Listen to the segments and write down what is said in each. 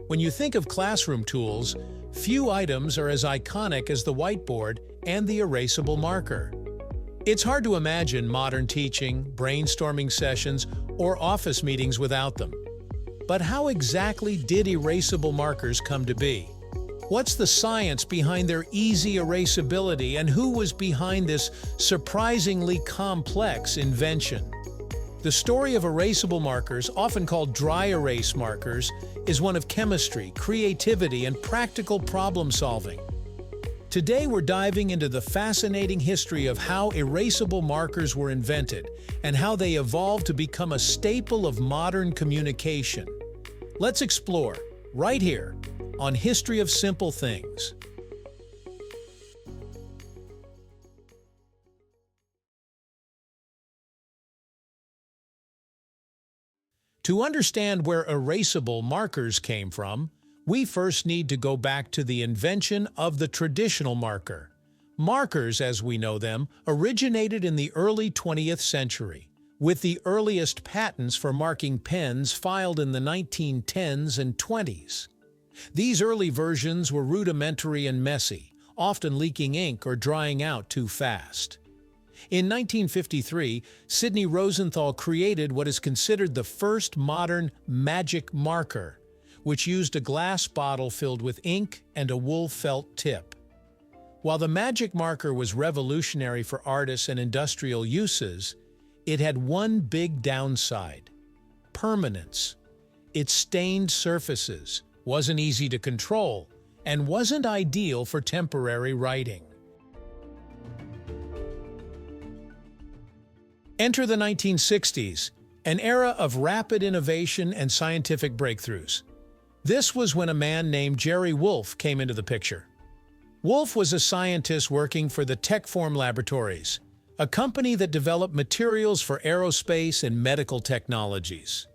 When you think of classroom tools, few items are as iconic as the whiteboard and the erasable marker. It's hard to imagine modern teaching, brainstorming sessions, or office meetings without them. But how exactly did erasable markers come to be? What's the science behind their easy erasability, and who was behind this surprisingly complex invention? The story of erasable markers, often called dry erase markers, is one of chemistry, creativity, and practical problem solving. Today we're diving into the fascinating history of how erasable markers were invented and how they evolved to become a staple of modern communication. Let's explore, right here, on History of Simple Things. To understand where erasable markers came from, we first need to go back to the invention of the traditional marker. Markers, as we know them, originated in the early 20th century, with the earliest patents for marking pens filed in the 1910s and 20s. These early versions were rudimentary and messy, often leaking ink or drying out too fast. In 1953, Sidney Rosenthal created what is considered the first modern magic marker, which used a glass bottle filled with ink and a wool felt tip. While the magic marker was revolutionary for artists and industrial uses, it had one big downside: permanence. It stained surfaces, wasn't easy to control, and wasn't ideal for temporary writing. Enter the 1960s, an era of rapid innovation and scientific breakthroughs. This was when a man named Jerry Woolf came into the picture. Woolf was a scientist working for the Techform Laboratories, a company that developed materials for aerospace and medical technologies.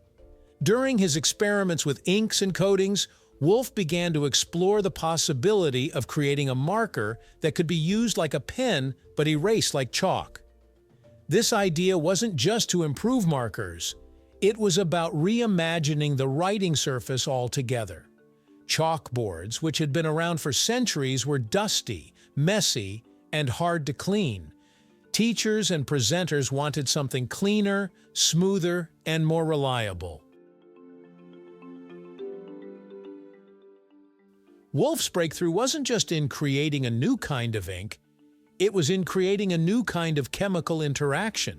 During his experiments with inks and coatings, Woolf began to explore the possibility of creating a marker that could be used like a pen but erased like chalk. This idea wasn't just to improve markers, it was about reimagining the writing surface altogether. Chalkboards, which had been around for centuries, were dusty, messy, and hard to clean. Teachers and presenters wanted something cleaner, smoother, and more reliable. Woolf's breakthrough wasn't just in creating a new kind of ink, it was in creating a new kind of chemical interaction.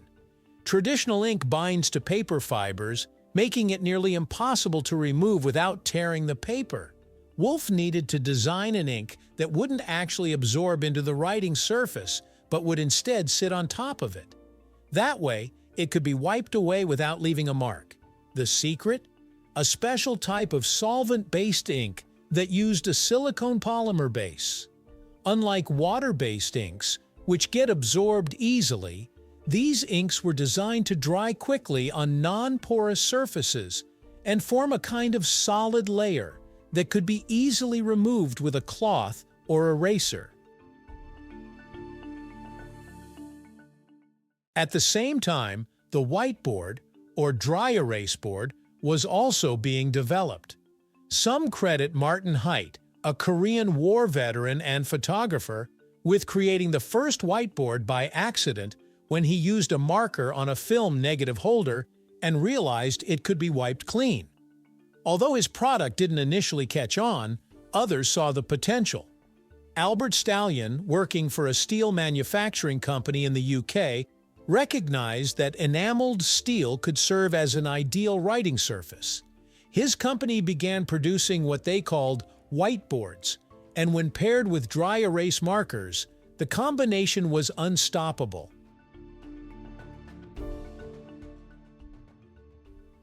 Traditional ink binds to paper fibers, making it nearly impossible to remove without tearing the paper. Woolf needed to design an ink that wouldn't actually absorb into the writing surface, but would instead sit on top of it. That way, it could be wiped away without leaving a mark. The secret? A special type of solvent-based ink that used a silicone polymer base. Unlike water-based inks, which get absorbed easily, these inks were designed to dry quickly on non-porous surfaces and form a kind of solid layer that could be easily removed with a cloth or eraser. At the same time, the whiteboard, or dry erase board, was also being developed. Some credit Martin Hite, a Korean War veteran and photographer, with creating the first whiteboard by accident when he used a marker on a film negative holder and realized it could be wiped clean. Although his product didn't initially catch on, others saw the potential. Albert Stallion, working for a steel manufacturing company in the UK, recognized that enameled steel could serve as an ideal writing surface. His company began producing what they called whiteboards, and when paired with dry erase markers, the combination was unstoppable.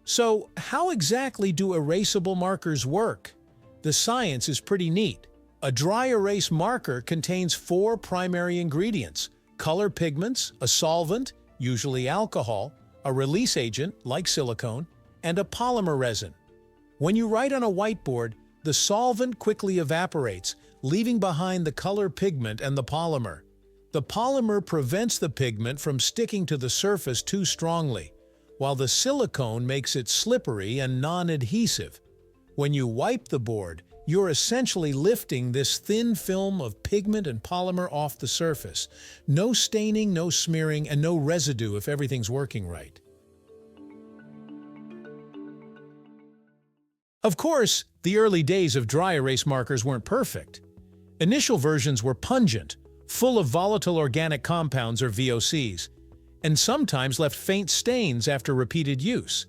So, how exactly do erasable markers work? The science is pretty neat. A dry erase marker contains 4 primary ingredients: color pigments, a solvent, usually alcohol, a release agent, like silicone, and a polymer resin. When you write on a whiteboard, the solvent quickly evaporates, leaving behind the color pigment and the polymer. The polymer prevents the pigment from sticking to the surface too strongly, while the silicone makes it slippery and non-adhesive. When you wipe the board, you're essentially lifting this thin film of pigment and polymer off the surface. No staining, no smearing, and no residue if everything's working right. Of course, the early days of dry erase markers weren't perfect. Initial versions were pungent, full of volatile organic compounds or VOCs, and sometimes left faint stains after repeated use.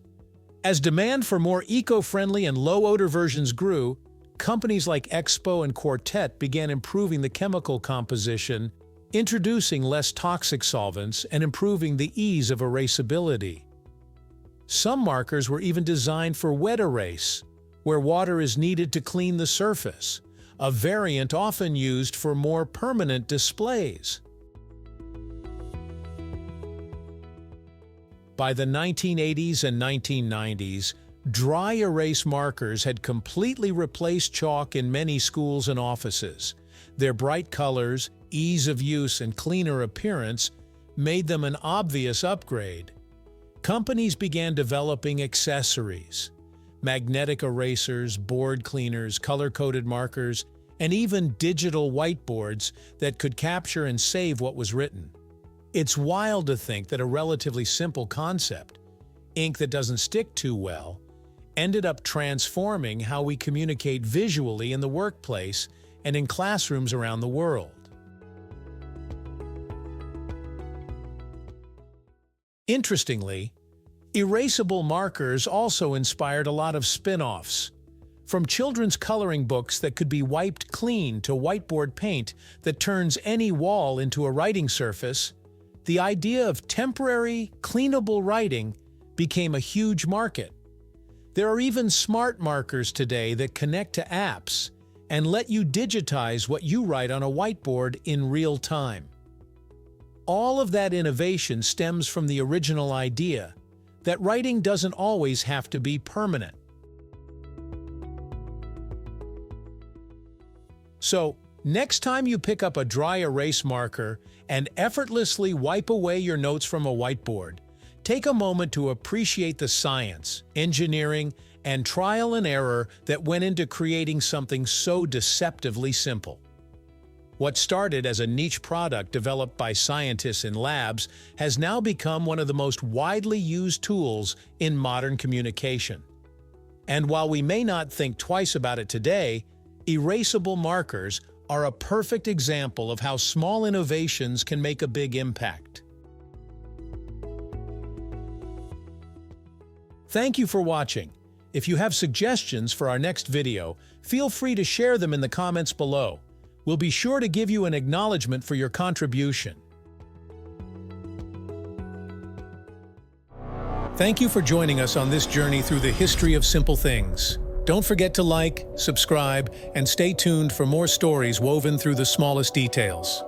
As demand for more eco-friendly and low-odor versions grew, companies like Expo and Quartet began improving the chemical composition, introducing less toxic solvents and improving the ease of erasability. Some markers were even designed for wet erase, where water is needed to clean the surface, a variant often used for more permanent displays. By the 1980s and 1990s, dry erase markers had completely replaced chalk in many schools and offices. Their bright colors, ease of use, and cleaner appearance made them an obvious upgrade. Companies began developing accessories: magnetic erasers, board cleaners, color-coded markers, and even digital whiteboards that could capture and save what was written. It's wild to think that a relatively simple concept, ink that doesn't stick too well, ended up transforming how we communicate visually in the workplace and in classrooms around the world. Interestingly, erasable markers also inspired a lot of spin-offs. From children's coloring books that could be wiped clean to whiteboard paint that turns any wall into a writing surface, the idea of temporary, cleanable writing became a huge market. There are even smart markers today that connect to apps and let you digitize what you write on a whiteboard in real time. All of that innovation stems from the original idea that writing doesn't always have to be permanent. So, next time you pick up a dry erase marker and effortlessly wipe away your notes from a whiteboard, take a moment to appreciate the science, engineering, and trial and error that went into creating something so deceptively simple. What started as a niche product developed by scientists in labs has now become one of the most widely used tools in modern communication. And while we may not think twice about it today, erasable markers are a perfect example of how small innovations can make a big impact. Thank you for watching. If you have suggestions for our next video, feel free to share them in the comments below. We'll be sure to give you an acknowledgement for your contribution. Thank you for joining us on this journey through the history of simple things. Don't forget to like, subscribe, and stay tuned for more stories woven through the smallest details.